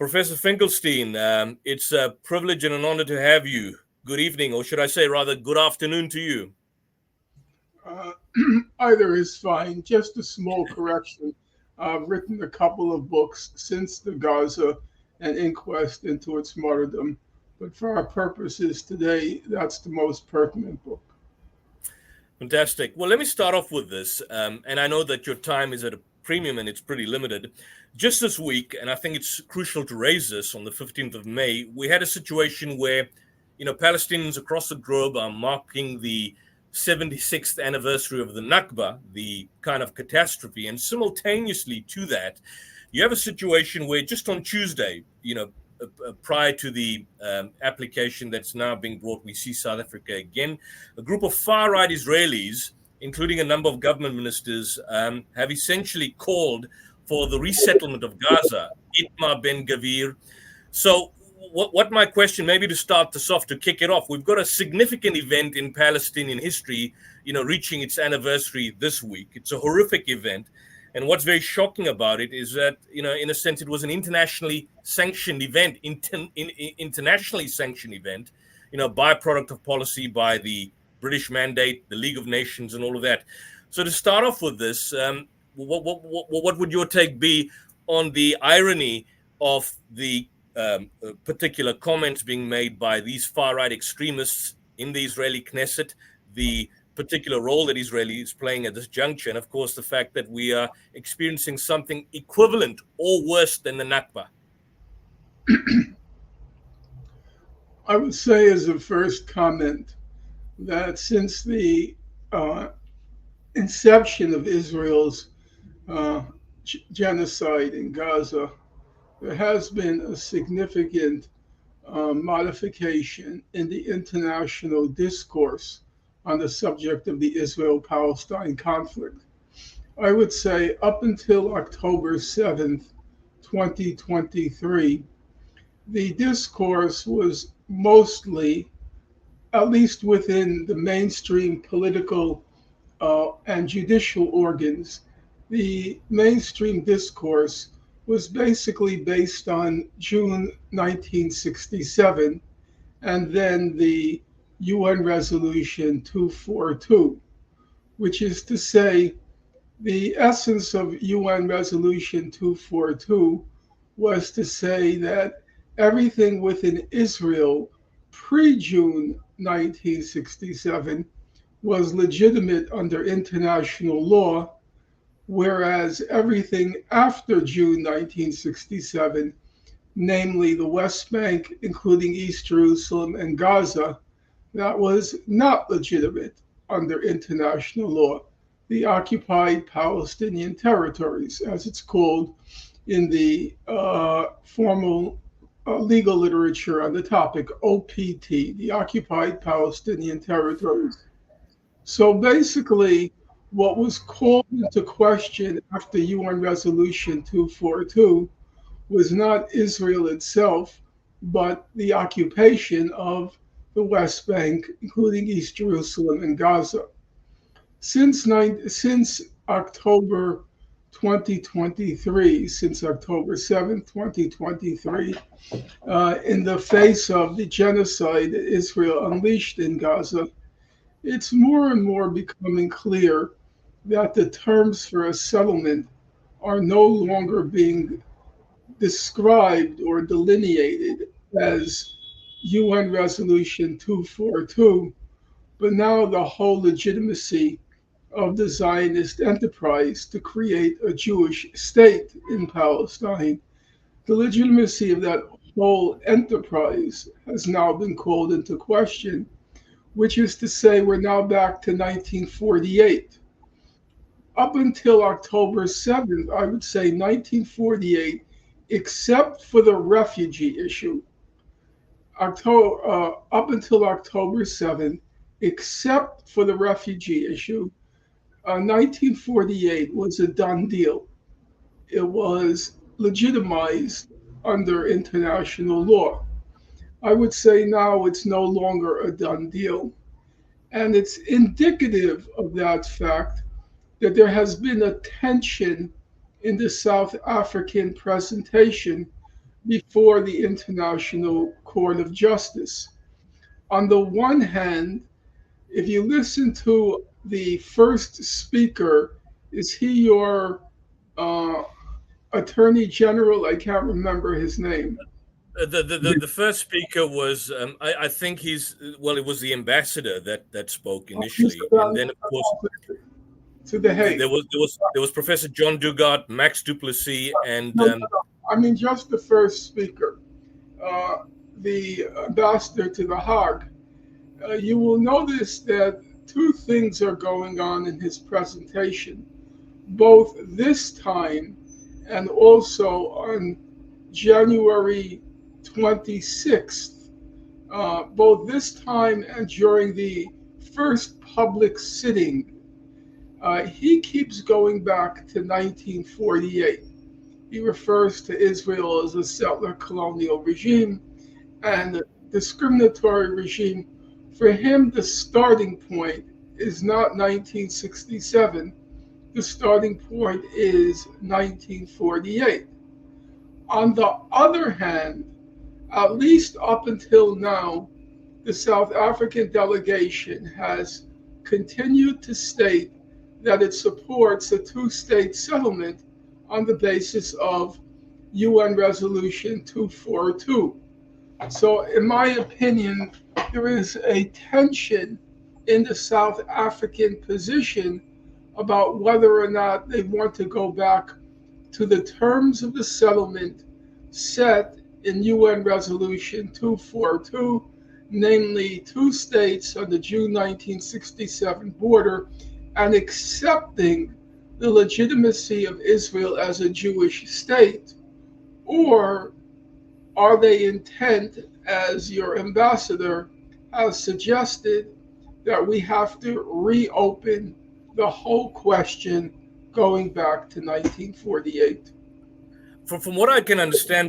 Professor Finkelstein, it's a privilege and an honor to have you. Good evening, or should I say rather good afternoon to you. Uh, Either is fine. Just a small correction. I've written a couple of books since the Gaza and inquest into its martyrdom, but for our purposes today, that's the most pertinent book. Fantastic. Well, let me start off with this. And I know that your time is at a premium and it's pretty limited. Just this week, and I think it's crucial to raise this on the 15th of May, we had a situation where, Palestinians across the globe are marking the 76th anniversary of the Nakba, the kind of catastrophe. And simultaneously to that, you have a situation where just on Tuesday, prior to the application that's now being brought, we see South Africa again. A group of far-right Israelis, including a number of government ministers, have essentially called for the resettlement of Gaza, Itamar Ben-Gvir. So what my question, maybe to start this off, to kick it off, we've got a significant event in Palestinian history, reaching its anniversary this week. It's a horrific event. And what's very shocking about it is that, in a sense, it was an internationally sanctioned event, internationally sanctioned event, byproduct of policy by the British Mandate, the League of Nations, and all of that. So to start off with this, what would your take be on the irony of the particular comments being made by these far-right extremists in the Israeli Knesset, the particular role that Israel is playing at this juncture, and of course the fact that we are experiencing something equivalent or worse than the Nakba? I would say as a first comment that since the inception of Israel's genocide in Gaza, there has been a significant modification in the international discourse on the subject of the Israel-Palestine conflict. I would say up until October 7th, 2023, the discourse was mostly, at least within the mainstream political and judicial organs, the mainstream discourse was basically based on June 1967 and then the UN Resolution 242, which is to say, the essence of UN Resolution 242 was to say that everything within Israel pre-June 1967 was legitimate under international law, whereas everything after June 1967, namely the West Bank, including East Jerusalem and Gaza, that was not legitimate under international law, the occupied Palestinian territories, as it's called in the formal legal literature on the topic, OPT, the occupied Palestinian territories. So basically, what was called into question after UN Resolution 242 was not Israel itself, but the occupation of the West Bank, including East Jerusalem and Gaza. Since October 2023, since October 7th, 2023, in the face of the genocide that Israel unleashed in Gaza, it's more and more becoming clear that the terms for a settlement are no longer being described or delineated as UN Resolution 242, but now the whole legitimacy of the Zionist enterprise to create a Jewish state in Palestine, the legitimacy of that whole enterprise has now been called into question, which is to say we're now back to 1948. Up until October 7th, I would say 1948, except for the refugee issue, up until October 7th, except for the refugee issue, 1948 was a done deal. It was legitimized under international law. I would say now it's no longer a done deal. And it's indicative of that fact that there has been a tension in the South African presentation before the International Court of Justice. On the one hand, if you listen to the first speaker, is he your uh, Attorney General? I can't remember his name. The first speaker was I think it was the ambassador that spoke initially, and then of course To The Hague. there was Professor John Dugard, Max Duplessis, and No. I mean, just the first speaker, the ambassador to The Hague. You will notice that two things are going on in his presentation, both this time and also on January 26th, both this time and during the first public sitting. He keeps going back to 1948. He refers to Israel as a settler colonial regime and a discriminatory regime. For him, the starting point is not 1967. The starting point is 1948. On the other hand, at least up until now, the South African delegation has continued to state that it supports a two-state settlement on the basis of UN Resolution 242. So, in my opinion, there is a tension in the South African position about whether or not they want to go back to the terms of the settlement set in UN Resolution 242, namely two states on the June 1967 border, and accepting the legitimacy of Israel as a Jewish state, or are they intent, as your ambassador has suggested, that we have to reopen the whole question going back to 1948? From what I can understand,